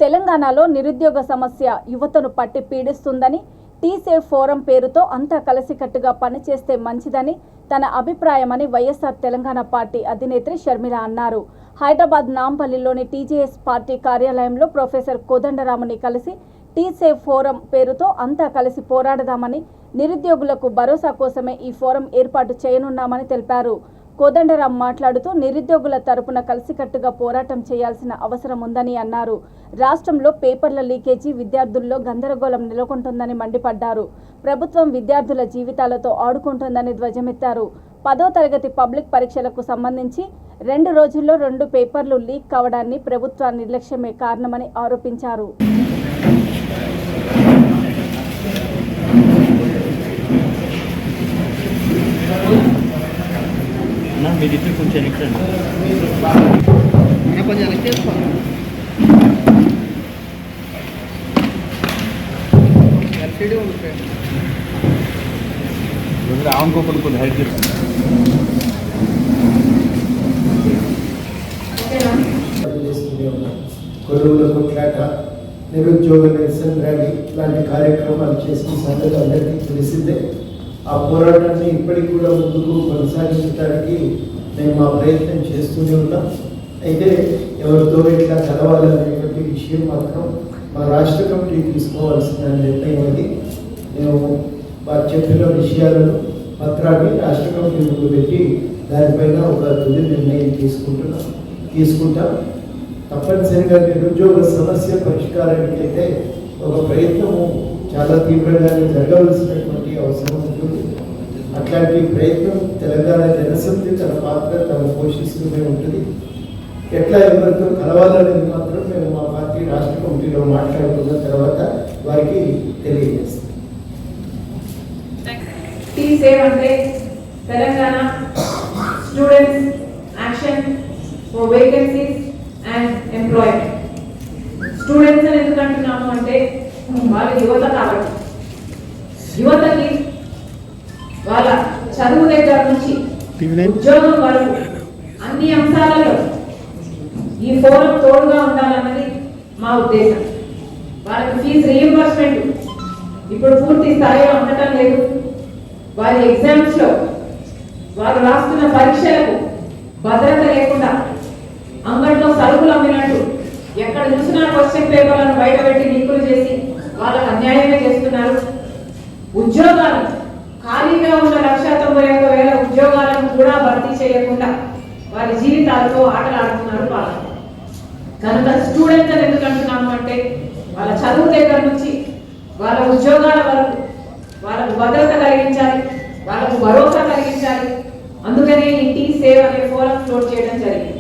తెలంగాణలో నిరుద్యోగ సమస్య యువతను పట్టి పీడిస్తుందని టీ సేవ్ ఫోరం పేరుతో అంతా కలిసికట్టుగా పనిచేస్తే మంచిదని తన అభిప్రాయమని వైఎస్ఆర్ తెలంగాణ పార్టీ అధినేత్రి షర్మిల అన్నారు. హైదరాబాద్ నాంపల్లిలోని టీజేఎస్ పార్టీ కార్యాలయంలో ప్రొఫెసర్ కోదండరాముని కలిసి టీ సేవ్ ఫోరం పేరుతో అంతా కలిసి పోరాడదామని, నిరుద్యోగులకు భరోసా కోసమే ఈ ఫోరం ఏర్పాటు చేయనున్నామని తెలిపారు. కోదండరాం మాట్లాడుతూ నిరుద్యోగుల తరపున కలిసికట్టుగా పోరాటం చేయాల్సిన అవసరం ఉందని అన్నారు. రాష్ట్రంలో పేపర్ల లీకేజీ విద్యార్థుల్లో గందరగోళం నెలకొంటుందని మండిపడ్డారు. ప్రభుత్వం విద్యార్థుల జీవితాలతో ఆడుకుంటుందని ధ్వజమెత్తారు. 10వ తరగతి పబ్లిక్ పరీక్షలకు సంబంధించి 2 రోజుల్లో 2 పేపర్లు లీక్ కావడాన్ని ప్రభుత్వ నిర్లక్ష్యమే కారణమని ఆరోపించారు. रावण को कुछ हेल्प కొలువుల కొట్లాట, నిరుద్యోగ నిరసన ర్యాలీ లాంటి కార్యక్రమాలు చేసిన సంగతి అందరికీ తెలిసిందే. ఆ పోరాటాన్ని ఇప్పటికి కూడా ముందుకు కొనసాగించడానికి మేము మా ప్రయత్నం చేస్తూనే ఉన్నాం. అయితే ఎవరితో ఇట్లా కలవాలనేటువంటి విషయం మాత్రం మా రాష్ట్ర కమిటీ తీసుకోవాల్సిన నిర్ణయం అది. మేము వారు చెప్పిన విషయాలను పత్రాన్ని రాష్ట్ర కమిటీ ముందు పెట్టి దానిపైన ఒక తుది నిర్ణయం తీసుకుంటాం. తప్పనిసరిగా నిరుద్యోగ సమస్య పరిష్కారానికి అయితే ఒక ప్రయత్నము చాలా తీవ్రంగానే జరగవలసినటువంటి అవసరం ఉంటుంది. అట్లాంటి ప్రయత్నం తెలంగాణ జనసమితి తన పాత్ర తను పోషిస్తూనే ఉంటుంది. ఎట్లా ఎవరితో కలవాలనేది మాత్రం మేము మా పార్టీ రాష్ట్ర కమిటీలో మాట్లాడుకున్న తర్వాత వారికి తెలియజేస్తాం. టీ సేవ్ అంటే Telangana students action for vacancies and employment. Students అని ఎందుకు అంటున్నాము అంటే వాళ్ళ యువత కాబట్టి, యువతకి వాళ్ళ చదువు దగ్గర నుంచి ఉద్యోగం వరకు అన్ని అంశాలలో ఈ ఫోరం తోడుగా ఉండాలన్నది మా ఉద్దేశం. వాళ్ళకి ఫీజు రీయింబర్స్మెంట్ ఇప్పుడు పూర్తి స్థాయిలో ఉండటం లేదు. వారి ఎగ్జామ్స్ లో వారు రాస్తున్న పరీక్షలకు భద్రత లేకుండా అంగట్లో సరుకులు అమ్మినట్టు ఎక్కడ చూసినా క్వశ్చన్ పేపర్లను బయటపెట్టి లీకులు చేసి వాళ్ళకు అన్యాయమే చేస్తున్నారు. ఉద్యోగాలు ఖాళీగా ఉన్న 1,91,000 ఉద్యోగాలను కూడా భర్తీ చేయకుండా వారి జీవితాలతో ఆటలాడుతున్నారు పాలన. కనుక స్టూడెంట్స్ అని ఎందుకు అంటున్నాము అంటే వాళ్ళ చదువు దగ్గర నుంచి వాళ్ళ ఉద్యోగాల వరకు వాళ్ళకు భద్రత కలిగించాలి, వాళ్ళకు భరోసా కలిగించాలి. అందుకనే ఈ టీ సేవ్ అనే ఫోరం ఫ్లోట్ చేయడం జరిగింది.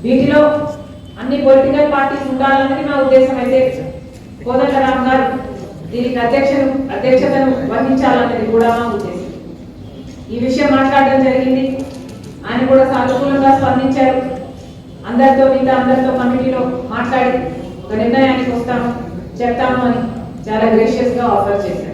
వీటిలో అన్ని పొలిటికల్ పార్టీస్ ఉండాలన్నది మా ఉద్దేశం. అయితే కోదండరాం గారు దీనికి అధ్యక్షతను వహించాలన్నది కూడా మా ఉద్దేశం. ఈ విషయం మాట్లాడడం జరిగింది. ఆయన కూడా సానుకూలంగా స్పందించారు. అందరితో కమిటీలో మాట్లాడి ఒక నిర్ణయానికి చెప్తాము అని చాలా గ్రేషియస్ గా ఆఫర్ చేశారు.